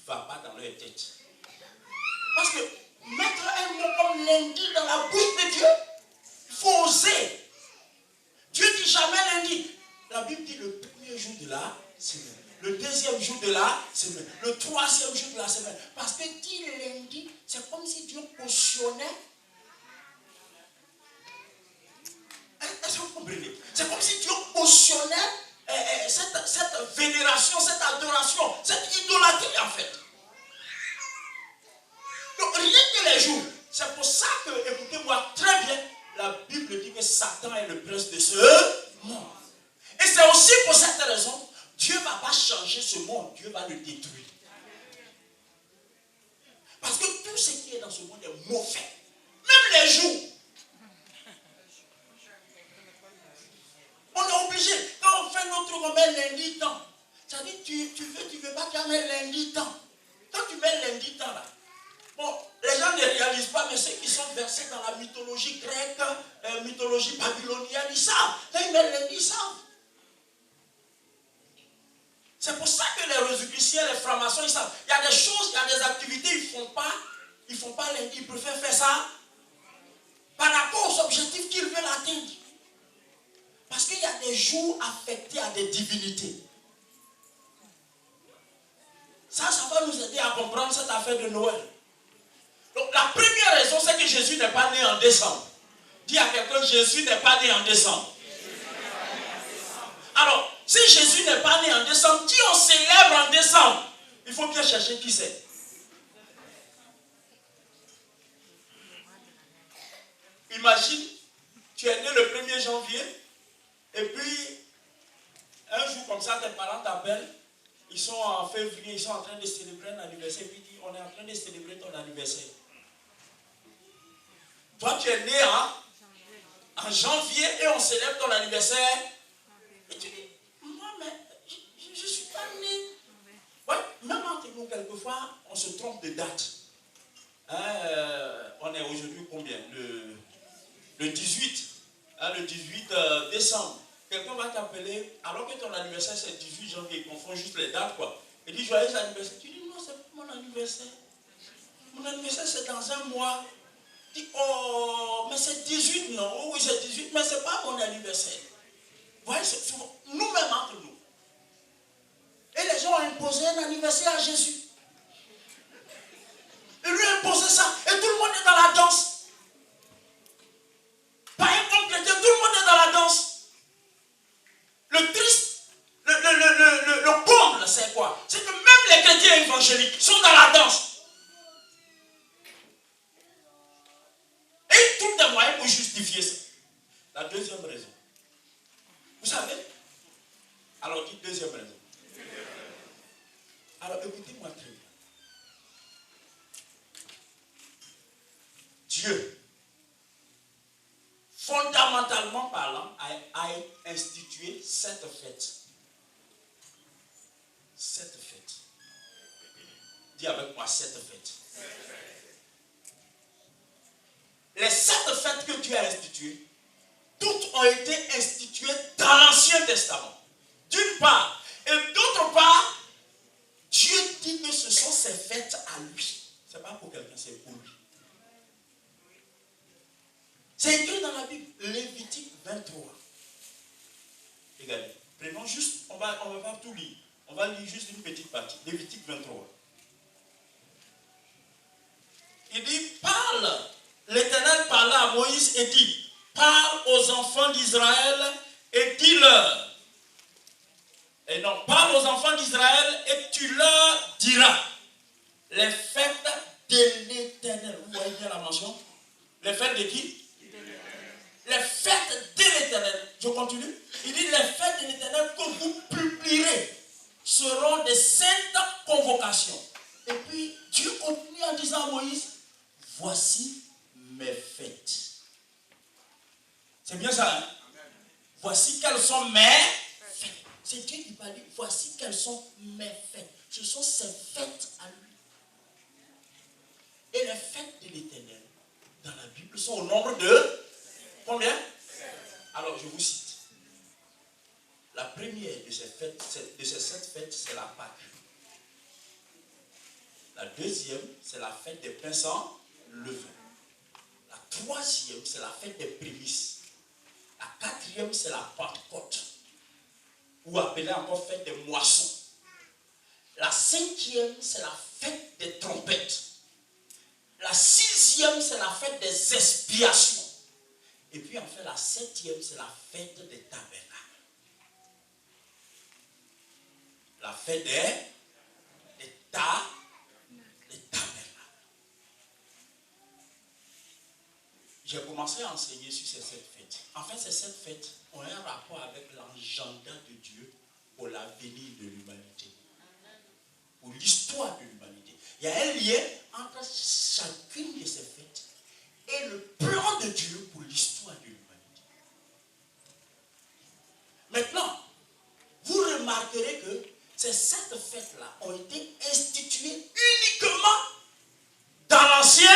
va pas dans leur tête. Parce que mettre un mot comme lundi dans la bouche de Dieu, il faut oser. Dieu dit jamais lundi. La Bible dit le premier jour de la semaine, le deuxième jour de la semaine, le troisième jour de la semaine. Parce que dit lundi, c'est comme si Dieu cautionnait. Est-ce que vous comprenez? C'est comme si Dieu cautionnait cette vénération, cette adoration, cette idolâtrie en fait. Donc rien que les jours. C'est pour ça que, écoutez-moi très bien, la Bible dit que Satan est le prince de ce monde. Et c'est aussi pour cette raison, Dieu ne va pas changer ce monde, Dieu va le détruire. Parce que tout ce qui est dans ce monde est mauvais. Même les jours. On est obligé, quand on fait notre truc, on met lundi temps. Ça dit, tu veux pas, tu mets lundi temps. Quand tu mets lundi temps là, bon, les gens ne réalisent pas, mais ceux qui sont versés dans la mythologie grecque, mythologie babylonienne, ils savent. Quand ils mettent lundi, ils savent. C'est pour ça que les rosicruciens, les francs-maçons, ils savent. Il y a des choses, il y a des activités, ils ne font pas lundi, ils préfèrent faire ça par rapport aux objectifs qu'ils veulent atteindre. Parce qu'il y a des jours affectés à des divinités. Ça va nous aider à comprendre cette affaire de Noël. Donc la première raison, c'est que Jésus n'est pas né en décembre. Dis à quelqu'un, Jésus n'est pas né en décembre. Alors, si Jésus n'est pas né en décembre, qui on célèbre en décembre? Il faut bien chercher qui c'est. Imagine, tu es né le 1er janvier, et puis, un jour comme ça, tes parents t'appellent, ils sont en février, ils sont en train de célébrer un anniversaire, et puis ils disent, on est en train de célébrer ton anniversaire. Toi, tu es né en janvier, et on célèbre ton anniversaire, et tu dis, moi, mais je ne suis pas né. Ouais, même entre nous, quelquefois, on se trompe de date. On est aujourd'hui combien? Le 18. Le 18 décembre. Quelqu'un va t'appeler, alors que ton anniversaire c'est 18 janvier, il confond juste les dates quoi. Il dit joyeux anniversaire. Tu dis non, c'est pas mon anniversaire. Mon anniversaire c'est dans un mois. Tu dis oh, mais c'est 18 non? Oh, oui, c'est 18, mais c'est pas mon anniversaire. Vous voyez, c'est souvent nous-mêmes entre nous. Et les gens ont imposé un anniversaire à Jésus. Ils lui ont imposé ça. Et tout le monde est dans la danse. Par exemple, chrétien, tout le monde est dans la danse. Le triste, le comble, c'est quoi? C'est que même les chrétiens évangéliques sont dans la danse. Et ils trouvent des moyens pour justifier ça. La deuxième raison. Vous savez? Alors, dites deuxième raison. Alors, écoutez-moi très bien. Dieu, fondamentalement parlant, a institué cette fête. Cette fête. Dis avec moi, cette fête. Les 7 fêtes que Dieu a instituées, toutes ont été instituées dans l'Ancien Testament. D'une part. Et d'autre part, Dieu dit que ce sont ses fêtes à lui. Ce n'est pas pour quelqu'un, c'est pour lui. C'est écrit dans la Bible, Lévitique 23. Regardez, prenons juste, on va pas tout lire. On va lire juste une petite partie. Lévitique 23. Il dit, parle. L'Éternel parla à Moïse et dit, parle aux enfants d'Israël et dis-leur. Et non, parle aux enfants d'Israël et tu leur diras les fêtes de l'Éternel. Vous voyez bien la mention? Les fêtes de qui? Les fêtes de l'Éternel. Je continue. Il dit les fêtes de l'Éternel que vous publierez seront des saintes convocations. Et puis Dieu continue en disant à Moïse, voici mes fêtes. C'est bien ça, hein? Voici quelles sont mes fêtes. C'est Dieu qui parle. Voici quelles sont mes fêtes. Ce sont ses fêtes à lui. Et les fêtes de l'Éternel dans la Bible sont au nombre de combien? Alors je vous cite. La première de ces fêtes, de ces 7 fêtes, c'est la Pâque. La deuxième, c'est la fête des pains sans levain. La troisième, c'est la fête des prémices. La quatrième, c'est la Pentecôte, ou appelée encore fête des moissons. La cinquième, c'est la fête des trompettes. La sixième, c'est la fête des expiations. Et puis enfin, la septième, c'est la fête des tabernacles. La fête des tabernacles. J'ai commencé à enseigner sur ces 7 fêtes. En fait, ces 7 fêtes ont un rapport avec l'agenda de Dieu pour l'avenir de l'humanité. Pour l'histoire de l'humanité. Il y a un lien entre chacune de ces fêtes et le plan de Dieu pour l'histoire de l'humanité. Maintenant, vous remarquerez que ces 7 fêtes-là ont été instituées uniquement dans l'Ancien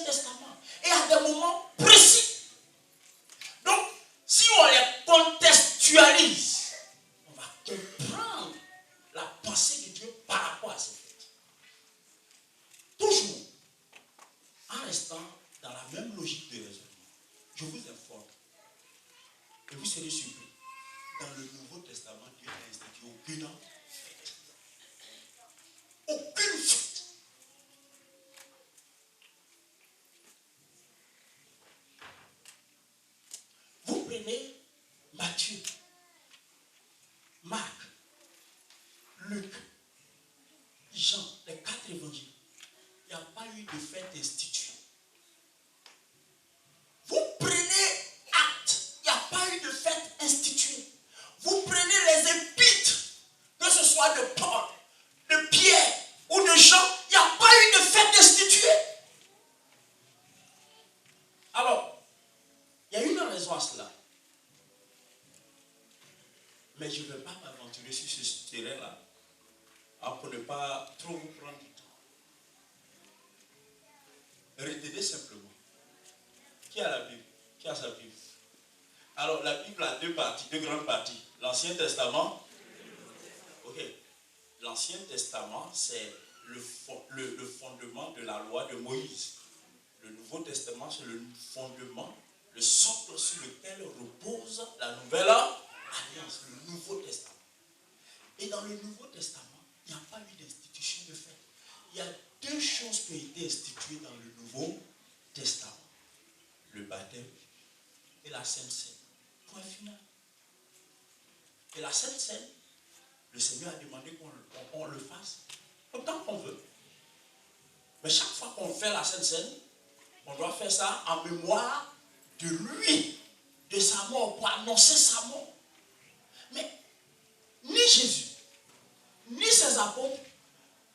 Testament. Et à des moments précis. Donc, si on les contextualise, on va comprendre la pensée de Dieu par rapport à ces fêtes. Toujours en restant dans la même logique de raisonnement. Je vous informe. Et vous serez surpris. Dans le Nouveau Testament, Dieu n'a institué aucune fête. Aucune fête. Vous prenez Matthieu, Marc, Luc, Jean, les 4 évangiles. Il n'y a pas eu de fête instituée. Vous prenez Actes, il n'y a pas eu de fête instituée. Vous prenez les épîtres, que ce soit de Paul, de Pierre ou de Jean, il n'y a pas eu de fête instituée. Alors, il y a une raison à cela. Mais je ne vais pas m'aventurer sur ce terrain-là pour ne pas trop vous prendre du temps. Retenez simplement. Qui a la Bible? Qui a sa Bible? Alors, la Bible a 2 parties, 2 grandes parties. L'Ancien Testament. Ok. L'Ancien Testament, c'est le fondement de la loi de Moïse. Le Nouveau Testament, c'est le fondement, le socle sur lequel repose la nouvelle alliance, le Nouveau Testament. Et dans le Nouveau Testament, il n'y a pas eu d'institution de fête. Il y a 2 choses qui ont été instituées dans le Nouveau Testament. Le baptême et la Sainte Seine. Point final. Et la Sainte Seine, le Seigneur a demandé qu'on le fasse autant qu'on veut. Mais chaque fois qu'on fait la Sainte Seine, on doit faire ça en mémoire de lui, de sa mort, pour annoncer sa mort. Mais ni Jésus, ni ses apôtres,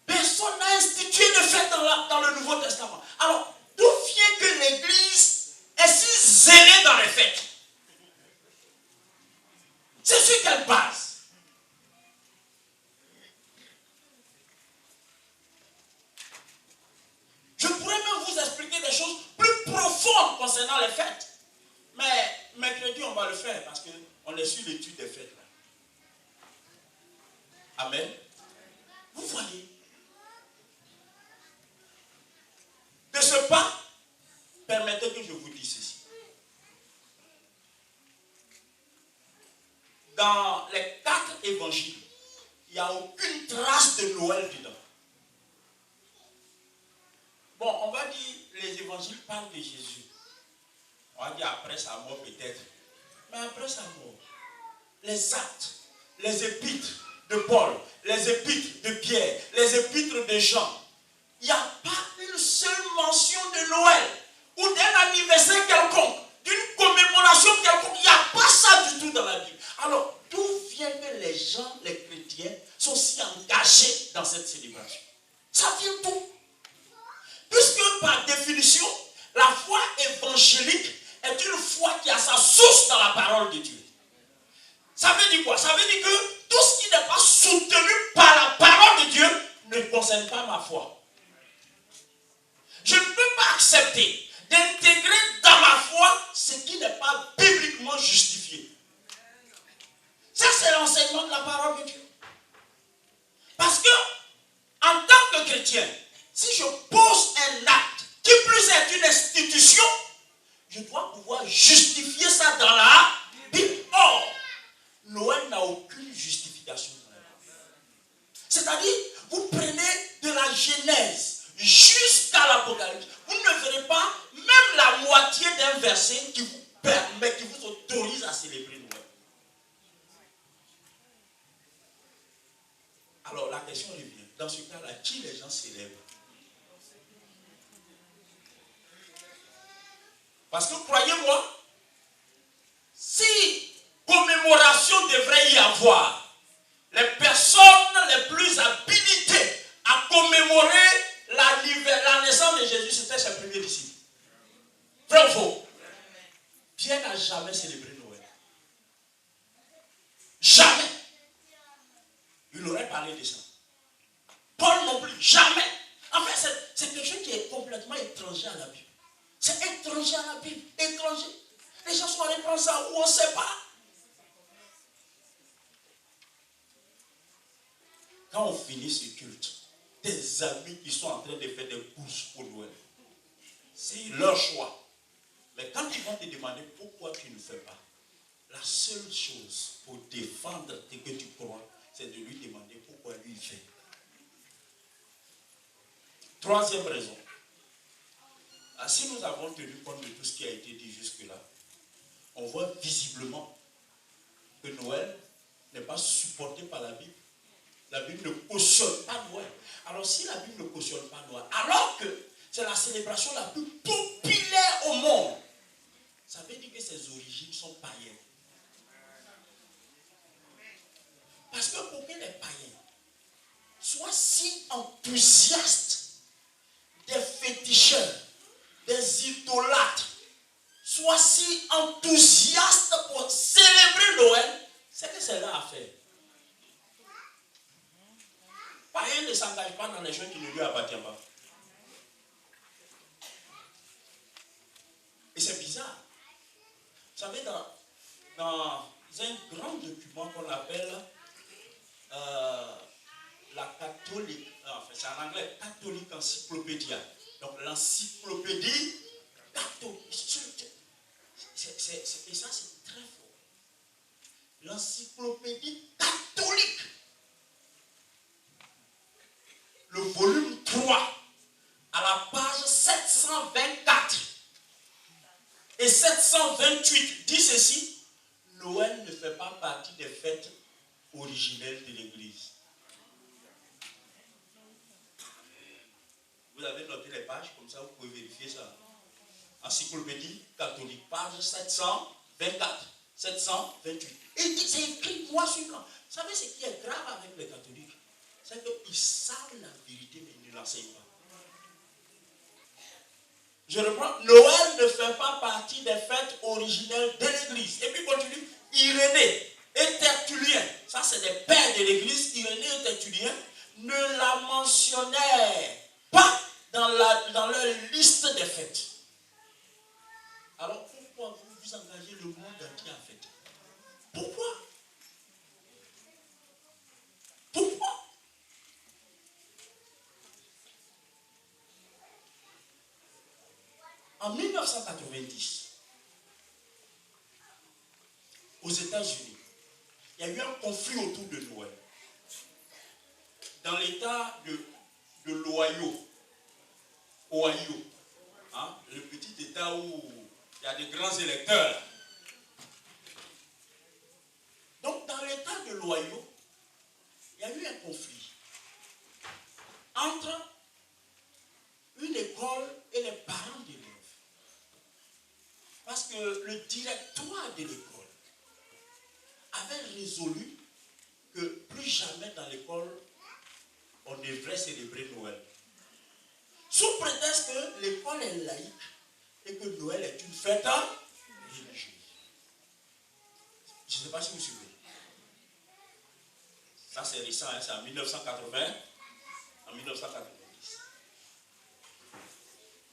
personne n'a institué de fête dans le Nouveau Testament. Alors, d'où vient que l'Église est si zélée dans les fêtes? C'est sur quelle base? Je pourrais même vous expliquer des choses plus profondes concernant les fêtes. Mais mercredi, on va le faire parce qu'on est sur l'étude des fêtes. Là. Amen. Vous voyez. De ce pas, permettez que je vous dise ceci. Dans les 4 évangiles, il n'y a aucune trace de Noël dedans. Bon, on va dire, les évangiles parlent de Jésus. On va dire après sa mort peut-être. Mais après sa mort, les actes, les épîtres de Paul, les épîtres de Pierre, les épîtres de Jean, il n'y a pas une seule mention de Noël ou d'un anniversaire quelconque, d'une commémoration quelconque. Il n'y a pas ça du tout dans la Bible. Alors, d'où vient que les gens, les chrétiens, sont si engagés dans cette célébration? Ça vient d'où? Puisque par définition, la foi évangélique est une foi qui a sa source dans la parole de Dieu. Ça veut dire quoi? Ça veut dire que tout ce qui n'est pas soutenu par la parole de Dieu ne concerne pas ma foi. Je ne peux pas accepter d'intégrer dans ma foi ce qui n'est pas bibliquement justifié. Ça, c'est l'enseignement de la parole de Dieu. Parce que, en tant chrétien, si je pose un acte qui plus est une institution, je dois pouvoir justifier ça dans la Bible. Or, Noël n'a aucune justification dans la Bible. C'est-à-dire, vous prenez de la Genèse jusqu'à l'Apocalypse, vous ne verrez pas même la moitié d'un verset qui vous permet, qui vous autorise à célébrer Noël. Alors la question revient, dans ce cas-là, qui les gens célèbrent? Parce que croyez-moi, si commémoration devrait y avoir, les personnes les plus habilitées à commémorer la naissance de Jésus, c'était ses premiers disciples. Vrai ou faux? Pierre n'a jamais célébré Noël. Jamais. Il aurait parlé de ça. Paul non plus, jamais. En fait, c'est quelque chose qui est complètement étranger à la Bible. C'est étranger à la Bible, étranger. Les gens sont allés prendre ça où on ne sait pas. Quand on finit ce culte, des amis qui sont en train de faire des courses pour Noël, c'est leur choix. Mais quand ils vont te demander pourquoi tu ne fais pas, la seule chose pour défendre ce que tu crois, c'est de lui demander pourquoi lui il fait. Troisième raison. Si nous avons tenu compte de tout ce qui a été dit jusque-là, on voit visiblement que Noël n'est pas supporté par la Bible. La Bible ne cautionne pas Noël. Alors si la Bible ne cautionne pas Noël, alors que c'est la célébration la plus populaire au monde, ça veut dire que ses origines sont païennes. Parce que pour que les païens soient si enthousiastes des féticheurs, des idolâtres, soient si enthousiastes pour célébrer Noël, c'est que c'est là à faire. Païen ne s'engage pas dans les choses qui ne lui appartiennent pas. Et c'est bizarre. Vous savez, dans un grand document qu'on appelle la catholique, enfin c'est en anglais, Catholic Encyclopedia. Donc l'encyclopédie catholique. Et ça c'est très fort. L'encyclopédie catholique. Le volume 3, à la page 724 et 728, dit ceci: Noël ne fait pas partie des fêtes originelles de l'Église. Vous avez noté les pages, comme ça vous pouvez vérifier ça. Encyclopédie catholique, page 724, 728. Et c'est écrit noir sur blanc. Vous savez ce qui est grave avec les catholiques? C'est qu'ils savent la vérité, mais ils ne l'enseignent pas. Je reprends. Noël ne fait pas partie des fêtes originelles de l'Église. Et puis continue. Irénée et Tertullien, ça c'est des pères de l'Église, Irénée et Tertullien, ne la mentionnaient pas dans leur liste des fêtes. Alors pourquoi vous engagez le monde entier en fête? Pourquoi? Pourquoi? En 1990, aux États-Unis, il y a eu un conflit autour de Noël. Dans l'État de l'Ohio, hein, le petit État où il y a des grands électeurs. Donc, dans l'État de l'Ohio, il y a eu un conflit entre une école et les parents d'élèves. Parce que le directoire de l'école avait résolu que plus jamais dans l'école on devrait célébrer Noël. Sous prétexte que l'école est laïque et que Noël est une fête religieuse. Je ne sais pas si vous suivez. Ça c'est récent, hein, c'est en 1980, en 1990.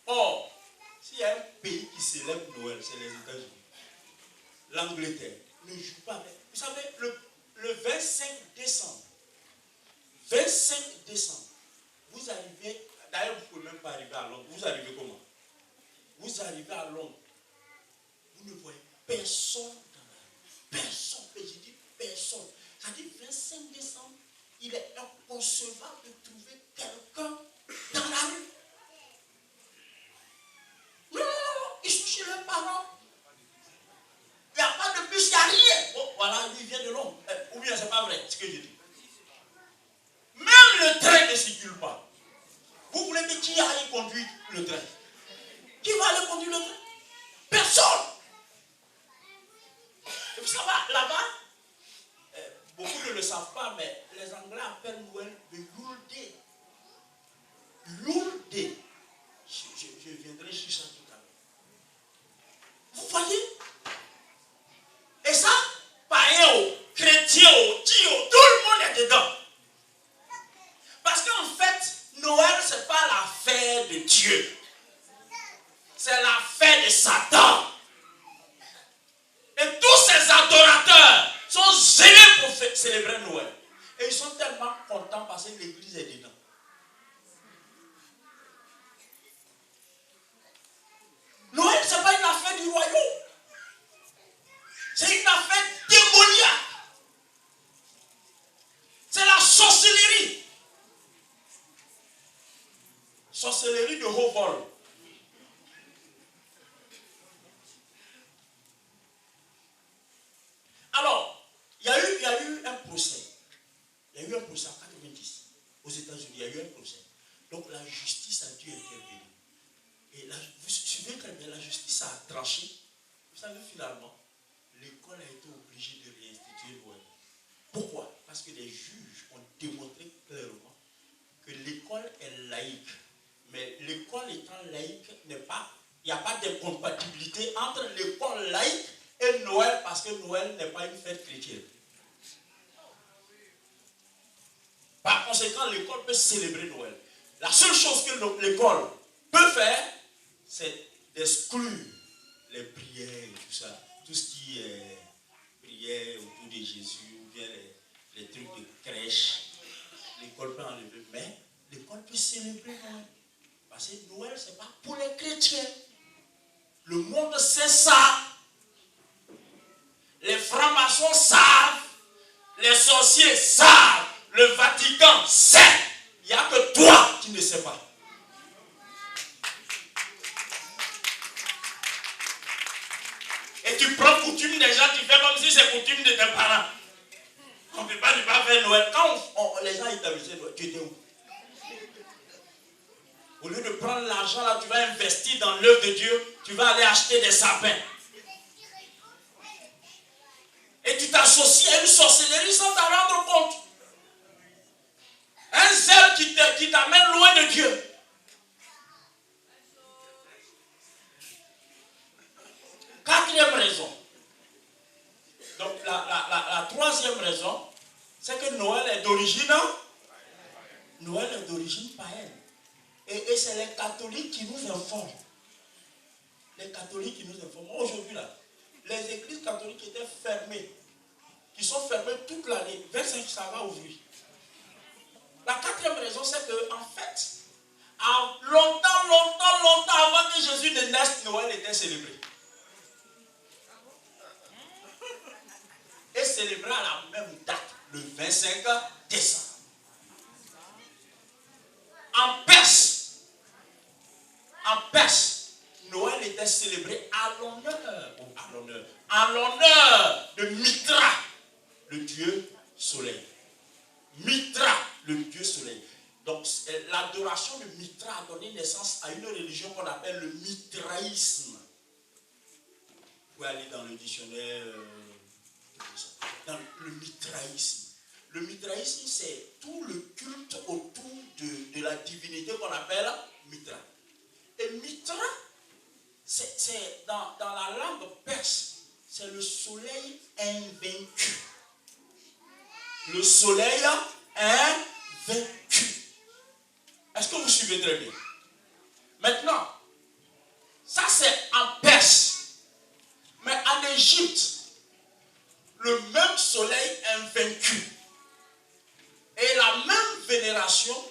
Or, s'il y a un pays qui célèbre Noël, c'est les États-Unis. L'Angleterre ne joue pas avec. Vous savez, le 25 décembre, vous arrivez 5 décembre, il est inconcevable de trouver quelqu'un dans la rue. Non, ils sont chez leurs parents. Il n'y a pas de bus, il n'y a rien. Oh, voilà, il vient de Londres. Ou bien c'est pas vrai, ce que je dis. Même le train ne circule pas. Vous voulez que qui aille conduire le train? Qui va aller conduire le train? Personne. Et vous savez, là-bas, beaucoup ne le savent pas, mais les Anglais appellent Noël le Yule Day. Yule Day. Je viendrai sur ça tout à l'heure. Vous voyez? Et ça, païens, chrétiens, tout le monde est dedans. Parce qu'en fait, Noël, ce n'est pas la fête de Dieu. C'est la fête de Satan. Et tous ces adorateurs sont zélés pour célébrer Noël. Et ils sont tellement contents parce que l'église est dedans. Noël, ce n'est pas une affaire du royaume. C'est une affaire démoniaque. C'est la sorcellerie. Sorcellerie de haut vol. Alors, il y a eu un procès. Il y a eu un procès en 90 aux États-Unis. Il y a eu un procès. Donc la justice a dû intervenir. Et vous suivez très bien, la justice a tranché. Vous savez, finalement, l'école a été obligée de réinstituer Noël. Pourquoi? Parce que les juges ont démontré clairement que l'école est laïque. Mais l'école étant laïque, il n'y a pas d'incompatibilité entre l'école laïque et Noël, parce que Noël n'est pas une fête chrétienne. Par conséquent, l'école peut célébrer Noël. La seule chose que l'école peut faire, c'est d'exclure les prières et tout ça. Tout ce qui est prière autour de Jésus, ou bien les trucs de crèche. L'école peut enlever. Mais l'école peut célébrer Noël. Parce que Noël, ce n'est pas pour les chrétiens. Le monde sait ça. Les francs-maçons savent. Les sorciers savent. Le Vatican sait. Il n'y a que toi qui ne sais pas. Et tu prends coutume des gens, tu fais comme si c'est coutume de tes parents. On ne peut pas faire Noël. Quand les gens établissaient Noël, tu étais où? Au lieu de prendre l'argent là, tu vas investir dans l'œuvre de Dieu, tu vas aller acheter des sapins. Et tu t'associes à une sorcellerie sans t'en rendre compte. Un zèle qui t'amène loin de Dieu. Quatrième raison. Donc la troisième raison, c'est que Noël est d'origine païenne. Et c'est les catholiques qui nous informent. Les catholiques qui nous informent. Aujourd'hui, là, les églises catholiques étaient fermées. Qui sont fermées toute l'année. 25, ça va ouvrir. La quatrième raison, c'est que, en fait, longtemps avant que Jésus ne naisse, Noël était célébré. Et célébré à la même date, le 25 décembre. En Perse, Noël était célébré en l'honneur de Mitra, le dieu soleil. Mitra, le dieu soleil. Donc, l'adoration de Mitra a donné naissance à une religion qu'on appelle le mitraïsme. Vous pouvez aller dans le dictionnaire, dans le mitraïsme. Le mitraïsme, c'est tout le culte autour de la divinité qu'on appelle Mitra. Et Mitra, c'est dans la langue perse, c'est le soleil invaincu. Le soleil invaincu. Est-ce que vous suivez très bien? Maintenant, ça c'est en Perse. Mais en Égypte, le même soleil invaincu et la même vénération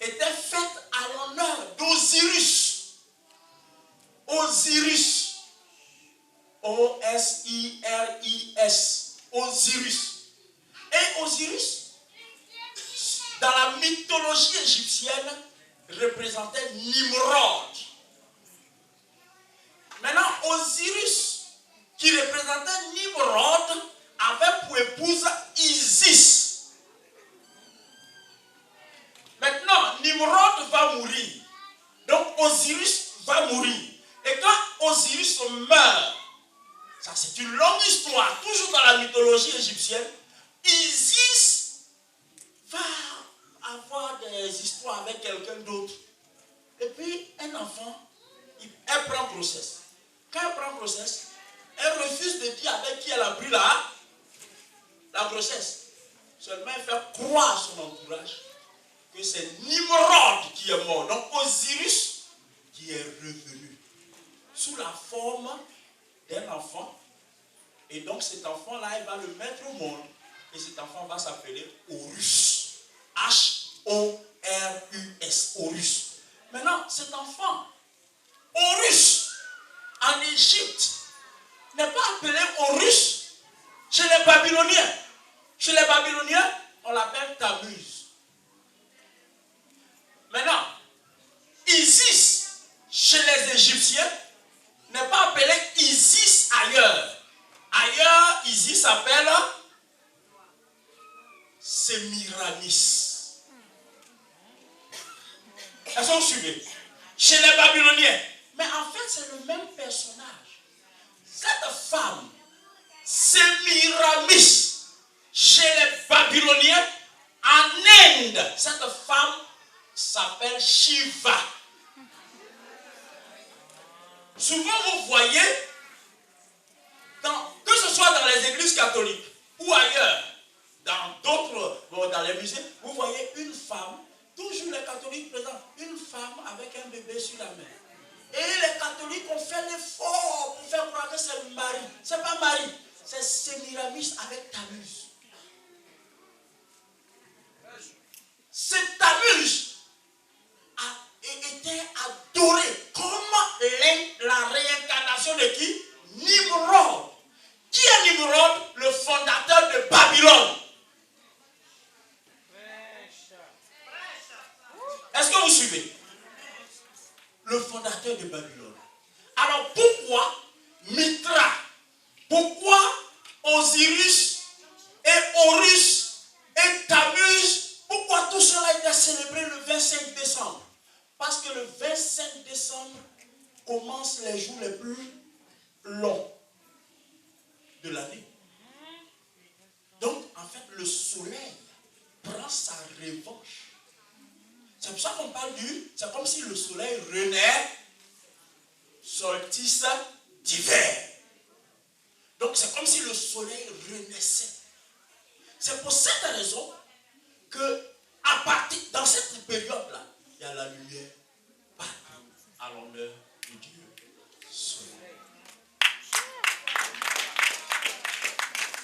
était faite à l'honneur d'Osiris. Osiris. O-S-I-R-I-S. Osiris. Et Et Osiris, dans la mythologie égyptienne, représentait Nimrod. Maintenant, Osiris, qui représentait Nimrod, avait pour épouse Isis. Maintenant, Nimrod va mourir. Donc, Osiris va mourir. Et quand Osiris meurt, ça c'est une longue histoire, toujours dans la mythologie égyptienne, Isis va avoir des histoires avec quelqu'un d'autre. Et puis, un enfant, elle prend grossesse. Quand elle prend grossesse, elle refuse de dire avec qui elle a pris la grossesse. Seulement, elle fait croire à son entourage que c'est Nimrod qui est mort. Donc, Osiris qui est revenu sous la forme d'un enfant. Et donc, cet enfant-là, elle va le mettre au monde. Et cet enfant va s'appeler Horus. H-O-R-U-S. Horus. Maintenant, cet enfant, Horus, en Égypte, n'est pas appelé Horus chez les Babyloniens. Chez les Babyloniens, on l'appelle Tammuz. Maintenant, Isis, chez les Égyptiens, n'est pas appelé Isis ailleurs. Ailleurs, Isis s'appelle Sémiramis. Est-ce que vous suivez? Chez les Babyloniens. Mais en fait, c'est le même personnage. Cette femme, Sémiramis, chez les Babyloniens, en Inde, cette femme s'appelle Shiva. Souvent, vous voyez, que ce soit dans les églises catholiques ou ailleurs, dans les musées, vous voyez une femme, toujours les catholiques présentent une femme avec un bébé sur la main. Et les catholiques ont fait l'effort pour faire croire que c'est Marie. Ce n'est pas Marie, c'est Sémiramis avec Tammuz. C'est Tammuz était adoré comme la réincarnation de qui? Nimrod. Qui est Nimrod? Le fondateur de Babylone. Est-ce que vous suivez? Le fondateur de Babylone. Alors pourquoi Mithra? Pourquoi Osiris et Horus et Tammuz? Pourquoi tout cela a été célébré le 25 décembre? Parce que le 25 décembre commencent les jours les plus longs de l'année. Donc, en fait, le soleil prend sa revanche. C'est pour ça qu'on parle c'est comme si le soleil renaît, solstice d'hiver. Donc, c'est comme si le soleil renaissait. C'est pour cette raison que, à partir, dans cette période-là, il y a la lumière partout à l'honneur de Dieu soleil.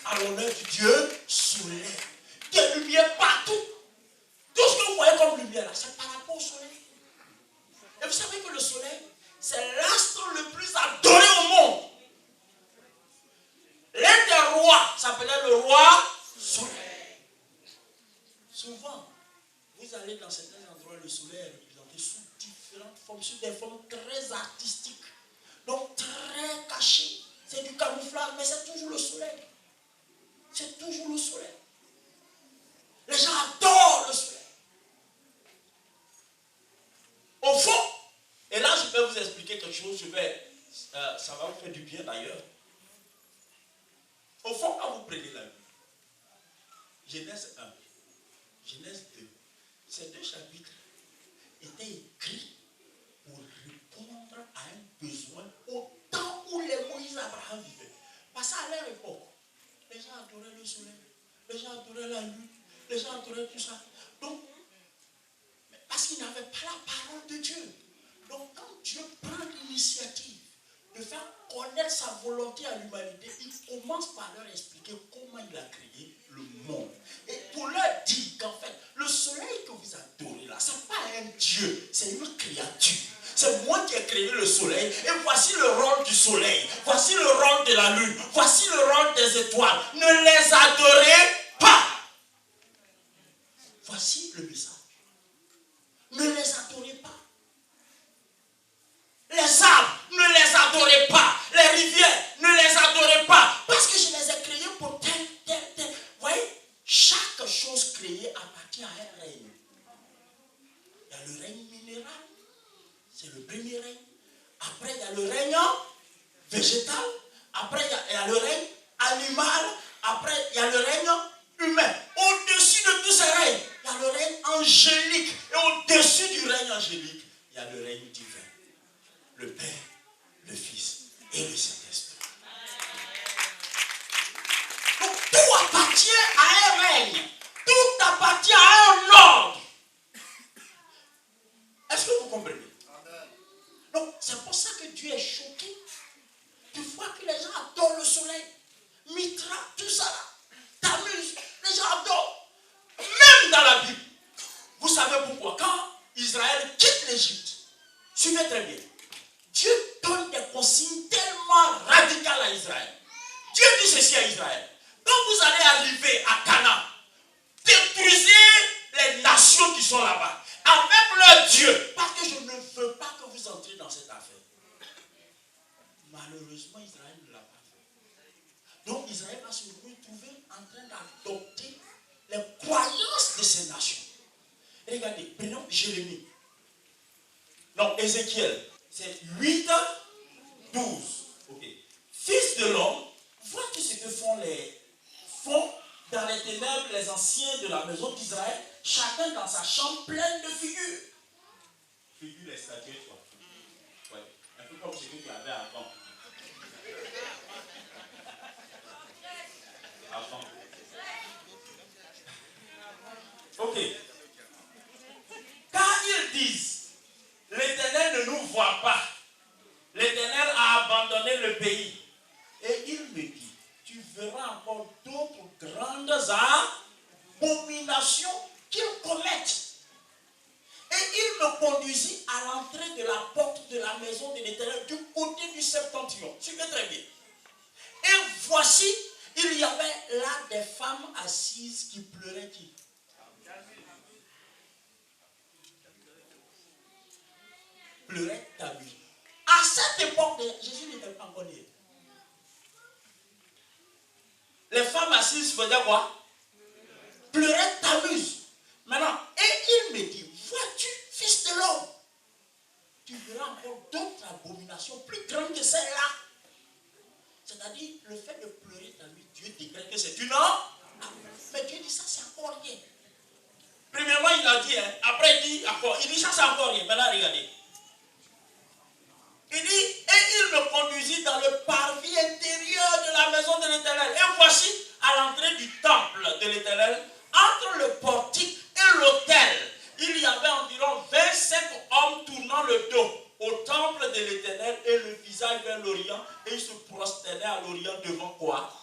À l'honneur du Dieu soleil. Des lumières partout. Tout ce que vous voyez comme lumière là, c'est par rapport au soleil. Et vous savez que le soleil, c'est l'astre le plus adoré au monde. L'un des rois s'appelait le roi soleil. Souvent, vous allez dans certains endroits, le soleil est représenté sous différentes formes, sous des formes très artistiques. Donc très cachées. C'est du camouflage, mais c'est toujours le soleil. C'est toujours le soleil. Les gens adorent le soleil. Au fond, et là je vais vous expliquer quelque chose, ça va vous faire du bien d'ailleurs. Au fond, quand vous prenez la Bible, Genèse 1, Genèse 2, ces deux chapitres étaient écrits pour répondre à un besoin au temps où les Moïse Abraham vivaient. Parce qu'à leur époque, les gens adoraient le soleil, les gens adoraient la lune, les gens adoraient tout ça. Donc, parce qu'ils n'avaient pas la parole de Dieu. Donc, quand Dieu prend l'initiative de faire connaître sa volonté à l'humanité, il commence par leur expliquer comment il a créé le monde. Et pour leur dire qu'en fait, le soleil que vous adorez là, ce n'est pas un Dieu, c'est une créature. C'est moi qui ai créé le soleil. Et voici le rôle du soleil. Voici le rôle de la lune. Voici le rôle des étoiles. Ne les adorez pas. voici le message. Ne les adorez pas. Les arbres, ne les adorez pas. Les rivières, ne les adorez pas. Parce que je les ai créés pour tel. Vous voyez, chaque chose créée appartient à un règne. Il y a le règne minéral. C'est le premier règne. Après, il y a le règne végétal. Après, il y a le règne animal. Après, il y a le règne humain. Au-dessus de tous ces règnes, il y a le règne angélique. Et au-dessus du règne angélique, il y a le règne divin. Le Père, le Fils et le Saint-Esprit. Donc, tout appartient à un règne. Tout appartient à un ordre. Est-ce que vous comprenez? Donc, c'est pour ça que Dieu est choqué. Tu vois que les gens adorent le soleil. Mitra, tout ça là. T'amuses. Les gens adorent. Même dans la Bible. Vous savez pourquoi? Quand Israël quitte l'Égypte, suivez très bien. Dieu donne des consignes tellement radicales à Israël. Dieu dit ceci à Israël. Quand vous allez arriver à Canaan, détruisez les nations qui sont là-bas. Avec leur Dieu. Parce que je ne veux pas que vous entriez dans cette affaire. Malheureusement, Israël ne l'a pas fait. Donc Israël va se retrouver en train d'adopter les croyances de ces nations. Et regardez, prenons Jérémie. Non, Ézéchiel. C'est 8, 12. Ok. Fils de l'homme, vois-tu ce que font dans les ténèbres les anciens de la maison d'Israël, chacun dans sa chambre pleine de figures. Figures les statuettes, quoi. Ouais. Un peu comme ce que tu avais avant. Avant. Ok. Quand ils disent, l'Éternel ne nous voit pas, l'Éternel a abandonné le pays, et il me dit, tu verras encore d'autres grandes abominations qu'ils commettent. Et il me conduisit à l'entrée de la porte de la maison de l'Éternel du côté du septentrion. Suivez très bien. Et voici, il y avait là des femmes assises qui pleuraient qui? Pleuraient Tammuz. À cette époque, Jésus n'était pas encore né. Les femmes assises faisaient quoi? Pleuraient Tammuz. Maintenant, et il me dit, vois-tu, fils de l'homme, tu verras encore d'autres abominations plus grandes que celles-là. C'est-à-dire, le fait de pleurer Tammuz, Dieu décrète que c'est une homme. Mais Dieu dit, ça c'est encore rien. Premièrement, il a dit, après il dit, encore, il dit, ça c'est encore rien. Maintenant, regardez. Il dit, et il me conduisit dans le parvis intérieur de la maison de l'Éternel. Et voici, à l'entrée du temple de l'Éternel, entre le portique et l'autel, il y avait environ 25 hommes tournant le dos au temple de l'Éternel et le visage vers l'Orient. Et ils se prosternaient à l'Orient devant quoi?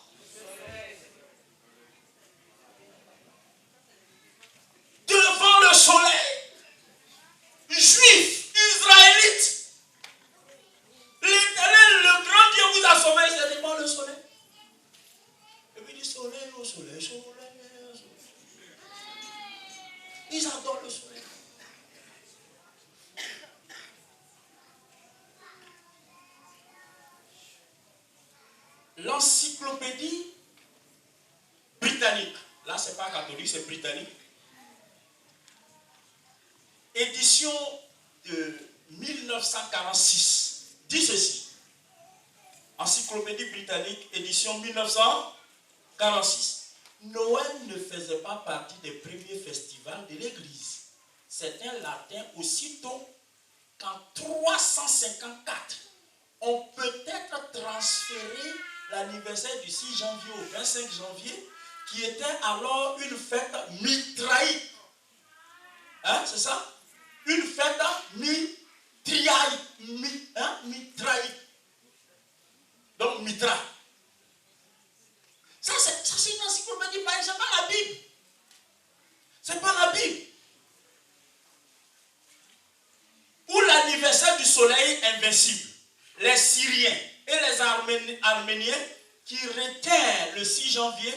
Devant le soleil. Juifs, Israélites. L'Éternel, le grand Dieu vous a sauvé, c'est devant le soleil. Et puis il dit soleil, au soleil, soleil, soleil. Ils adorent le soleil. L'encyclopédie britannique, là c'est pas catholique, c'est britannique. Édition de 1946. Dit ceci. Encyclopédie britannique, édition 1946. Noël ne faisait pas partie des premiers festivals de l'Église. Certains latins, aussitôt qu'en 354, ont peut-être transféré l'anniversaire du 6 janvier au 25 janvier, qui était alors une fête mitraïque. Hein, c'est ça? Une fête mitraïque. Mitraïque. Donc, mitra. Ça, c'est une encyclopédie, c'est pas la Bible. C'est pas la Bible. Ou l'anniversaire du soleil invincible. Les Syriens et les Arméniens qui retinrent le 6 janvier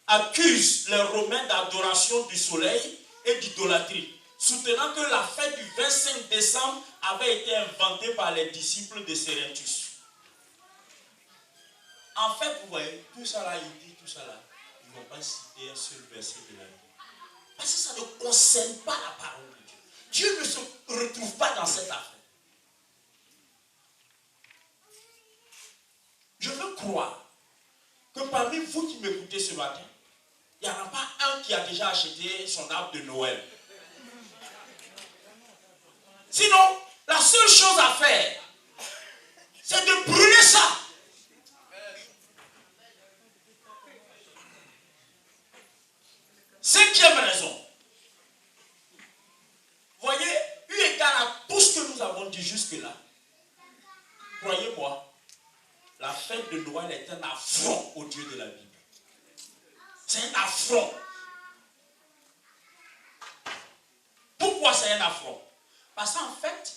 accuse les Romains d'adoration du soleil et d'idolâtrie, soutenant que la fête du 25 décembre avait été inventée par les disciples de Cerinthus. En fait, vous voyez, tout ça là, il dit tout ça là, ils ne vont pas citer un seul verset de la Bible. Parce que ça ne concerne pas la parole de Dieu. Dieu ne se retrouve pas dans cette affaire. Je veux croire que parmi vous qui m'écoutez ce matin, il n'y en a pas un qui a déjà acheté son arbre de Noël. Sinon, la seule chose à faire, c'est de brûler ça. Cinquième raison. Voyez, eu égard à tout ce que nous avons dit jusque-là, croyez-moi, la fête de Noël est un affront au Dieu de la Bible. C'est un affront. Pourquoi c'est un affront? Parce qu'en fait,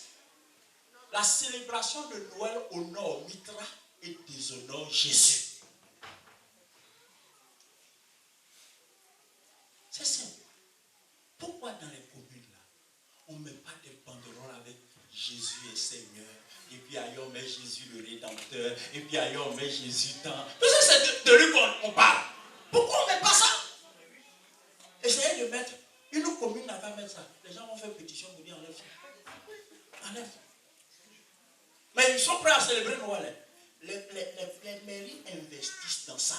la célébration de Noël honore Mithra et déshonore Jésus. C'est simple. Pourquoi dans les communes là, on ne met pas des banderoles avec Jésus est Seigneur, et puis ailleurs on met Jésus le Rédempteur, et puis ailleurs on met Jésus tant. Parce que c'est de lui qu'on parle. Pourquoi on ne met pas ça? Essayez de mettre, une commune n'a pas mettre ça. Les gens vont faire pétition pour dire enlève ça. Enlève. Mais ils sont prêts à célébrer Noël. Les mairies investissent dans ça.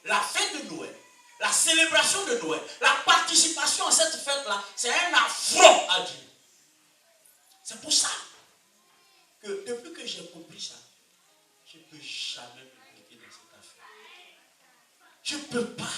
La fête de Noël, la célébration de Noël, la participation à cette fête-là, c'est un affront à Dieu. C'est pour ça que depuis que j'ai compris ça, je ne peux jamais me impliquer dans cette affaire. Je ne peux pas.